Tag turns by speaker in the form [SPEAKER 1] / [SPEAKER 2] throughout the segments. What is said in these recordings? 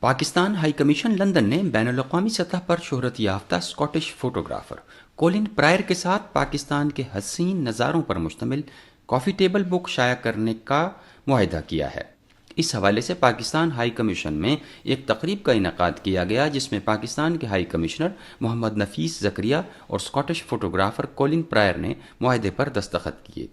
[SPEAKER 1] Pakistan high commission London نے بین الاقوامی سطح پر شہرت یافتہ اسکاٹش فوٹوگرافر کولن پرائر کے ساتھ پاکستان کے حسین نظاروں پر مشتمل کافی ٹیبل بک شائع کرنے کا معاہدہ کیا ہے۔ اس حوالے سے پاکستان ہائی کمیشن میں ایک تقریب کا انعقاد کیا گیا جس میں پاکستان کے ہائی کمشنر محمد نفیس زکریا اور اسکاٹش فوٹوگرافر کولن پرائر نے معاہدے پر دستخط کیے۔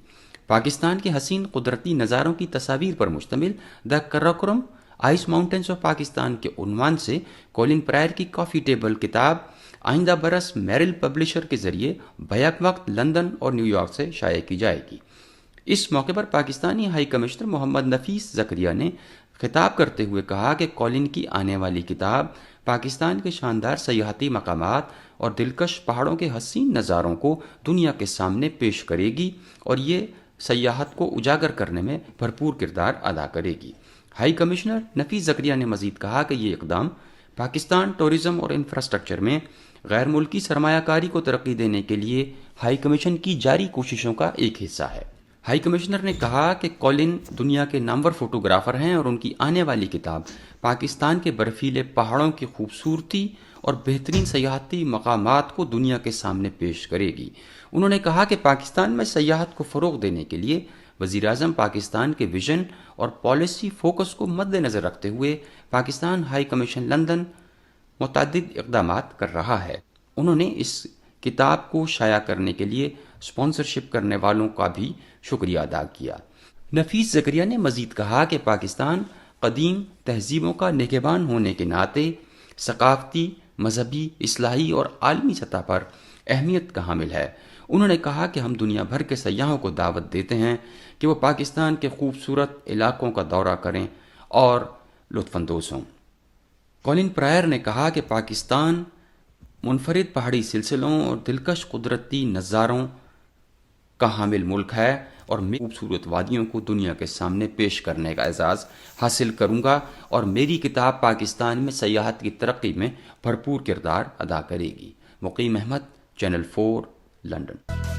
[SPEAKER 1] پاکستان کے حسین قدرتی نظاروں کی تصاویر پر مشتمل دی کراکورم آئس ماؤنٹینز آف پاکستان کے عنوان سے کولن پرائر کی کافی ٹیبل کتاب آئندہ برس میرل پبلشر کے ذریعے بیک وقت لندن اور نیو یارک سے شائع کی جائے گی۔ اس موقع پر پاکستانی ہائی کمشنر محمد نفیس زکریا نے خطاب کرتے ہوئے کہا کہ کولن کی آنے والی کتاب پاکستان کے شاندار سیاحتی مقامات اور دلکش پہاڑوں کے حسین نظاروں کو دنیا کے سامنے پیش کرے گی اور یہ سیاحت کو اجاگر کرنے میں بھرپور کردار ادا کرے گی۔ ہائی کمشنر نفیس زکریا نے مزید کہا کہ یہ اقدام پاکستان ٹورزم اور انفراسٹرکچر میں غیر ملکی سرمایہ کاری کو ترقی دینے کے لیے ہائی کمیشن کی جاری کوششوں کا ایک حصہ ہے۔ ہائی کمشنر نے کہا کہ کولن دنیا کے نامور فوٹوگرافر ہیں اور ان کی آنے والی کتاب پاکستان کے برفیلے پہاڑوں کی خوبصورتی اور بہترین سیاحتی مقامات کو دنیا کے سامنے پیش کرے گی۔ انہوں نے کہا کہ پاکستان میں سیاحت کو فروغ دینے کے لیے وزیر اعظم پاکستان کے ویژن اور پالیسی فوکس کو مد نظر رکھتے ہوئے پاکستان ہائی کمیشن لندن متعدد اقدامات کر رہا ہے۔ انہوں نے اس کتاب کو شائع کرنے کے لیے اسپانسرشپ کرنے والوں کا بھی شکریہ ادا کیا۔ نفیس زکریا نے مزید کہا کہ پاکستان قدیم تہذیبوں کا نگہبان ہونے کے ناطے ثقافتی، مذہبی، اصلاحی اور عالمی سطح پر اہمیت کا حامل ہے۔ انہوں نے کہا کہ ہم دنیا بھر کے سیاحوں کو دعوت دیتے ہیں کہ وہ پاکستان کے خوبصورت علاقوں کا دورہ کریں اور لطف اندوز ہوں۔ کولن پرائر نے کہا کہ پاکستان منفرد پہاڑی سلسلوں اور دلکش قدرتی نظاروں کا حامل ملک ہے اور میں خوبصورت وادیوں کو دنیا کے سامنے پیش کرنے کا اعزاز حاصل کروں گا اور میری کتاب پاکستان میں سیاحت کی ترقی میں بھرپور کردار ادا کرے گی۔ مقیم احمد، چینل 4، لندن۔